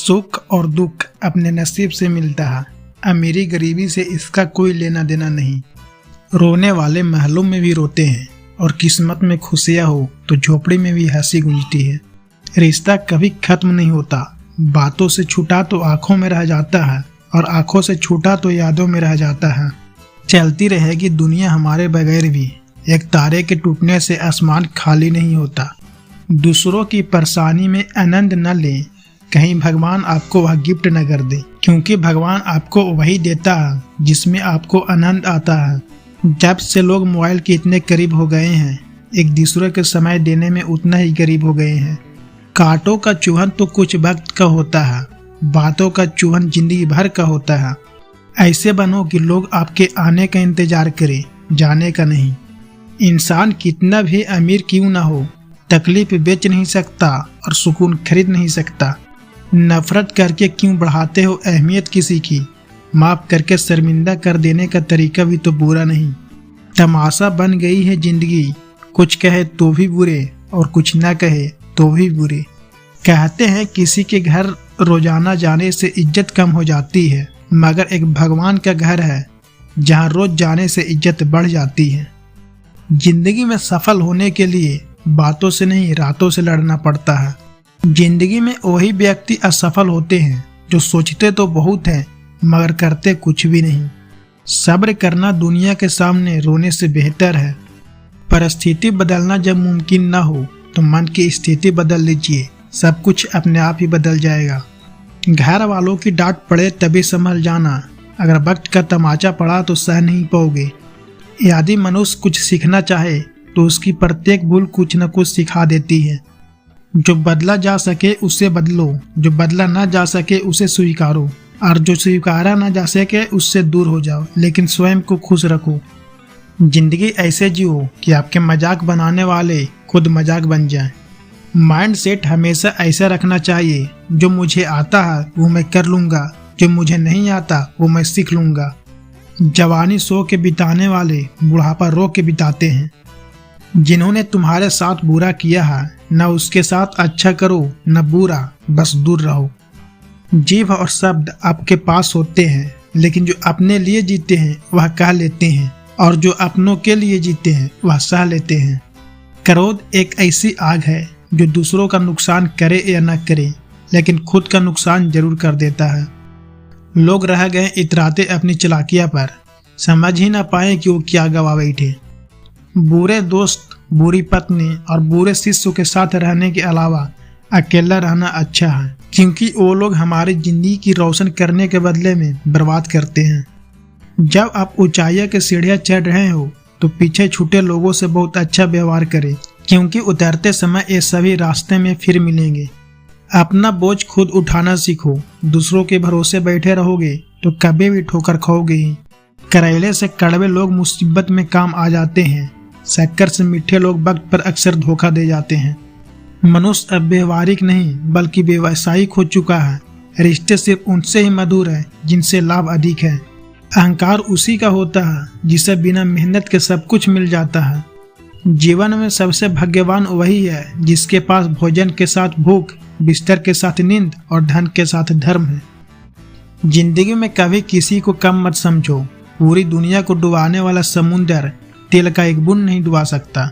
सुख और दुख अपने नसीब से मिलता है। अमीरी गरीबी से इसका कोई लेना देना नहीं। रोने वाले महलों में भी रोते हैं और किस्मत में खुशियां हो तो झोपड़ी में भी हंसी गूंजती है। रिश्ता कभी खत्म नहीं होता। बातों से छूटा तो आंखों में रह जाता है और आंखों से छूटा तो यादों में रह जाता है। चलती रहेगी दुनिया हमारे बगैर भी। एक तारे के टूटने से आसमान खाली नहीं होता। दूसरों की परेशानी में आनंद न लें, कहीं भगवान आपको वह गिफ्ट न कर दे, क्योंकि भगवान आपको वही देता है जिसमें आपको आनंद आता है। जब से लोग मोबाइल के इतने करीब हो गए हैं, एक दूसरे के समय देने में उतना ही करीब हो गए हैं। कांटों का चुभन तो कुछ वक्त का होता है, बातों का चुभन जिंदगी भर का होता है। ऐसे बनो कि लोग आपके आने का इंतजार करें, जाने का नहीं। इंसान कितना भी अमीर क्यों ना हो, तकलीफ बेच नहीं सकता और सुकून खरीद नहीं सकता। नफरत करके क्यों बढ़ाते हो अहमियत किसी की, माफ करके शर्मिंदा कर देने का तरीका भी तो बुरा नहीं। तमाशा बन गई है जिंदगी, कुछ कहे तो भी बुरे और कुछ न कहे तो भी बुरे। कहते हैं किसी के घर रोजाना जाने से इज्जत कम हो जाती है, मगर एक भगवान का घर है जहाँ रोज जाने से इज्जत बढ़ जाती है। जिंदगी में सफल होने के लिए बातों से नहीं रातों से लड़ना पड़ता है। जिंदगी में वही व्यक्ति असफल होते हैं जो सोचते तो बहुत हैं मगर करते कुछ भी नहीं। सब्र करना दुनिया के सामने रोने से बेहतर है। परिस्थिति बदलना जब मुमकिन न हो तो मन की स्थिति बदल लीजिए, सब कुछ अपने आप ही बदल जाएगा। घर वालों की डांट पड़े तभी संभल जाना, अगर वक्त का तमाचा पड़ा तो सह नहीं पाओगे। यदि मनुष्य कुछ सीखना चाहे तो उसकी प्रत्येक भूल कुछ न कुछ सिखा देती है। जो बदला जा सके उसे बदलो, जो बदला ना जा सके उसे स्वीकारो, और जो स्वीकारा ना जा सके उससे दूर हो जाओ, लेकिन स्वयं को खुश रखो। जिंदगी ऐसे जियो कि आपके मजाक बनाने वाले खुद मजाक बन जाएं। माइंड सेट हमेशा ऐसा रखना चाहिए, जो मुझे आता है वो मैं कर लूँगा, जो मुझे नहीं आता वो मैं सीख लूँगा। जवानी सो के बिताने वाले बुढ़ापा रो के बिताते हैं। जिन्होंने तुम्हारे साथ बुरा किया है, न उसके साथ अच्छा करो न बुरा, बस दूर रहो। जीभ और शब्द आपके पास होते हैं, लेकिन जो अपने लिए जीते हैं वह कह लेते हैं, और जो अपनों के लिए जीते हैं वह सह लेते हैं। क्रोध एक ऐसी आग है जो दूसरों का नुकसान करे या न करे, लेकिन खुद का नुकसान जरूर कर देता है। लोग रह गए इतराते अपनी चालाकियां पर, समझ ही न पाए कि वो क्या गवा बैठे। बुरे दोस्त, बुरी पत्नी और बुरे शिष्यों के साथ रहने के अलावा अकेला रहना अच्छा है, क्योंकि वो लोग हमारी जिंदगी की रोशन करने के बदले में बर्बाद करते हैं। जब आप ऊंचाइयों के सीढ़ियां चढ़ रहे हो तो पीछे छूटे लोगों से बहुत अच्छा व्यवहार करें, क्योंकि उतरते समय ये सभी रास्ते में फिर मिलेंगे। अपना बोझ खुद उठाना सीखो। दूसरों के भरोसे बैठे रहोगे तो कभी भी ठोकर खाओगे ही। करेले से कड़वे लोग मुसीबत में काम आ जाते हैं, शक्कर से मीठे लोग वक्त पर अक्सर धोखा दे जाते हैं। मनुष्य अब व्यवहारिक नहीं बल्कि व्यवसायिक हो चुका है। रिश्ते सिर्फ उनसे ही मधुर है जिनसे लाभ अधिक है। अहंकार उसी का होता है जिसे बिना मेहनत के सब कुछ मिल जाता है। जीवन में सबसे भाग्यवान वही है जिसके पास भोजन के साथ भूख, बिस्तर के साथ नींद और धन के साथ धर्म है। जिंदगी में कभी किसी को कम मत समझो। पूरी दुनिया को डुबाने वाला समुंदर तेल का एक बूंद नहीं डुबा सकता।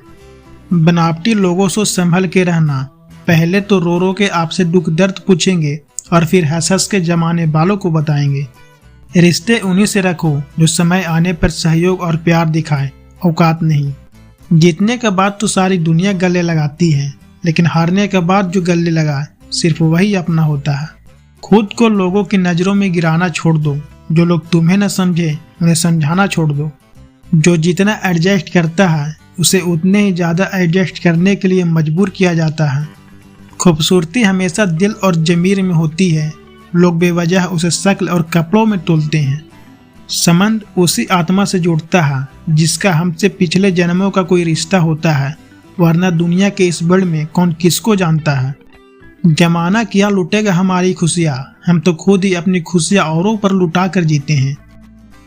बनावटी लोगों से संभल के रहना। पहले तो रो रो के आपसे दुख दर्द पूछेंगे और फिर हंस हंस के जमाने वालों को बताएंगे। रिश्ते उन्हीं से रखो जो समय आने पर सहयोग और प्यार दिखाए, औकात नहीं। जीतने के बाद तो सारी दुनिया गले लगाती है, लेकिन हारने के बाद जो गले लगाए सिर्फ वही अपना होता है। खुद को लोगों की नज़रों में गिराना छोड़ दो। जो लोग तुम्हें न समझे उन्हें समझाना छोड़ दो। जो जितना एडजस्ट करता है उसे उतने ही ज़्यादा एडजस्ट करने के लिए मजबूर किया जाता है। खूबसूरती हमेशा दिल और ज़मीर में होती है। लोग बेवजह उसे शक्ल और कपड़ों में तोलते हैं। संबंध उसी आत्मा से जुड़ता है जिसका हमसे पिछले जन्मों का कोई रिश्ता होता है, वरना दुनिया के इस बड़ में कौन किसको जानता है। जमाना क्या लुटेगा हमारी खुशियाँ, हम तो खुद ही अपनी खुशियाँ औरों पर लुटा कर जीते हैं।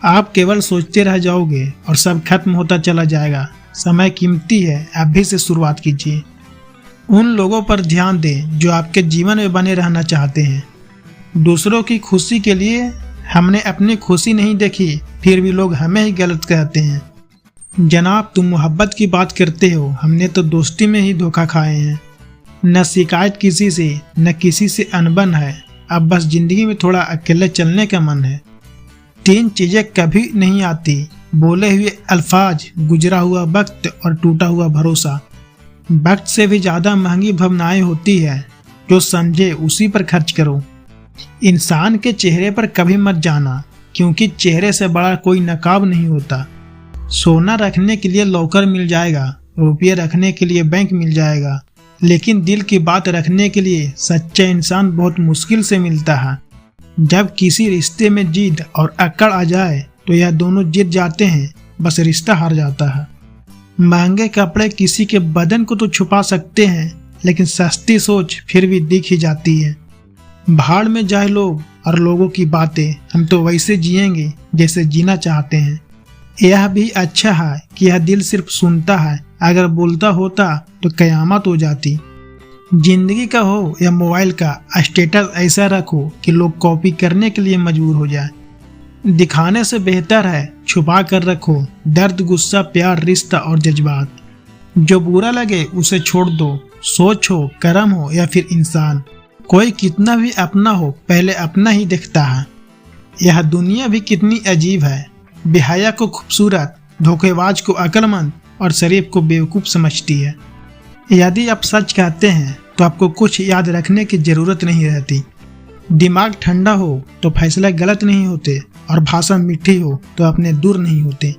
आप केवल सोचते रह जाओगे और सब खत्म होता चला जाएगा। समय कीमती है, अभी से शुरुआत कीजिए। उन लोगों पर ध्यान दें जो आपके जीवन में बने रहना चाहते हैं। दूसरों की खुशी के लिए हमने अपनी खुशी नहीं देखी, फिर भी लोग हमें ही गलत कहते हैं। जनाब, तुम मोहब्बत की बात करते हो, हमने तो दोस्ती में ही धोखा खाए हैं। न शिकायत किसी से, न किसी से अनबन है, अब बस जिंदगी में थोड़ा अकेले चलने का मन है। 3 चीजें कभी नहीं आती, बोले हुए अल्फाज, गुजरा हुआ वक्त और टूटा हुआ भरोसा। वक्त से भी ज्यादा महंगी भावनाएं होती है, जो समझे उसी पर खर्च करो। इंसान के चेहरे पर कभी मत जाना, क्योंकि चेहरे से बड़ा कोई नकाब नहीं होता। सोना रखने के लिए लॉकर मिल जाएगा, रुपये रखने के लिए बैंक मिल जाएगा, लेकिन दिल की बात रखने के लिए सच्चा इंसान बहुत मुश्किल से मिलता है। जब किसी रिश्ते में जिद और अकड़ आ जाए तो यह दोनों जीत जाते हैं, बस रिश्ता हार जाता है। महंगे कपड़े किसी के बदन को तो छुपा सकते हैं, लेकिन सस्ती सोच फिर भी दिख ही जाती है। भाड़ में जाए लोग और लोगों की बातें, हम तो वैसे जिएंगे जैसे जीना चाहते हैं। यह भी अच्छा है कि यह दिल सिर्फ सुनता है, अगर बोलता होता तो कयामत हो जाती। जिंदगी का हो या मोबाइल का, स्टेटस ऐसा रखो कि लोग कॉपी करने के लिए मजबूर हो जाए। दिखाने से बेहतर है छुपा कर रखो दर्द, गुस्सा, प्यार, रिश्ता और जज्बात। जो बुरा लगे उसे छोड़ दो, सोच हो, कर्म हो या फिर इंसान। कोई कितना भी अपना हो, पहले अपना ही दिखता है। यह दुनिया भी कितनी अजीब है, बेहया को खूबसूरत, धोखेबाज को अक्लमंद और शरीफ को बेवकूफ़ समझती है। यदि आप सच कहते हैं तो आपको कुछ याद रखने की जरूरत नहीं रहती। दिमाग ठंडा हो तो फैसले गलत नहीं होते, और भाषा मीठी हो तो अपने दूर नहीं होते।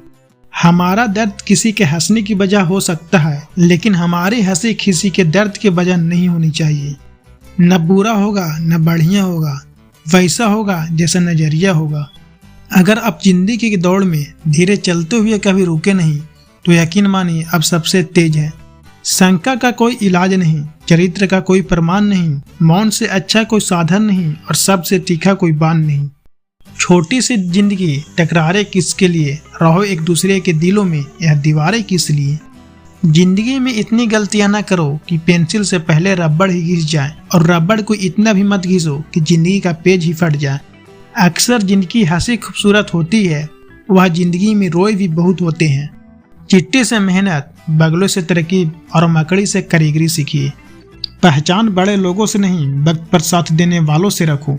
हमारा दर्द किसी के हंसने की वजह हो सकता है, लेकिन हमारी हंसी किसी के दर्द की वजह नहीं होनी चाहिए। न बुरा होगा न बढ़िया होगा, वैसा होगा जैसा नजरिया होगा। अगर आप जिंदगी की दौड़ में धीरे चलते हुए कभी रुके नहीं, तो यकीन मानिए अब सबसे तेज है। शंका का कोई इलाज नहीं, चरित्र का कोई प्रमाण नहीं, मौन से अच्छा कोई साधन नहीं, और सबसे तीखा कोई बाण नहीं। छोटी सी जिंदगी, टकरारे किसके लिए, रहो एक दूसरे के दिलों में, यह दीवारें किस लिए। जिंदगी में इतनी गलतियां ना करो कि पेंसिल से पहले रबड़ ही घिस जाए, और रबड़ को इतना भी मत घिसो कि जिंदगी का पेज ही फट जाए। अक्सर जिनकी हंसी खूबसूरत होती है, वह जिंदगी में रोए भी बहुत होते हैं। चिट्ठी से मेहनत, बगलों से तरकीब और मकड़ी से कारीगरी सीखिए। पहचान बड़े लोगों से नहीं, वक्त पर साथ देने वालों से रखो।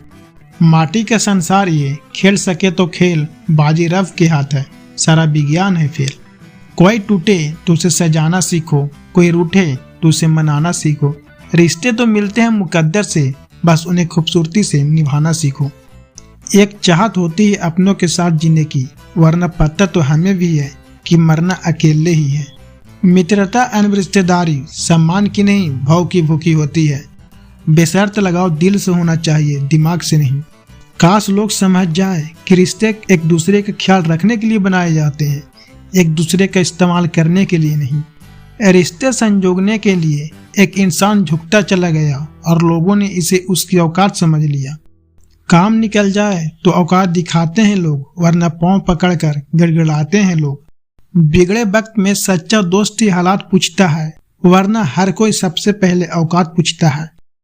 माटी का संसार ये, खेल सके तो खेल, बाजी रब के हाथ है, सारा विज्ञान है फेल। कोई टूटे तो उसे सजाना सीखो, कोई रूठे तो उसे मनाना सीखो। रिश्ते तो मिलते हैं मुकद्दर से, बस उन्हें खूबसूरती से निभाना सीखो। एक चाहत होती है अपनों के साथ जीने की, वरना पता तो हमें भी है कि मरना अकेले ही है। मित्रता अन रिश्तेदारी सम्मान की नहीं, भाव की भूखी होती है। बेशर्त लगाव दिल से होना चाहिए, दिमाग से नहीं। काश लोग समझ जाए कि रिश्ते एक दूसरे का ख्याल रखने के लिए बनाए जाते हैं, एक दूसरे का इस्तेमाल करने के लिए नहीं। रिश्ते संजोगने के लिए एक इंसान झुकता चला गया और लोगों ने इसे उसकी औकात समझ लिया। काम निकल जाए तो औकात दिखाते हैं लोग, वरना पांव पकड़कर गिड़गिड़ाते हैं लोग। बिगड़े वक्त में सच्चा दोस्त ही हालात पूछता है, वरना हर कोई सबसे पहले औकात पूछता है।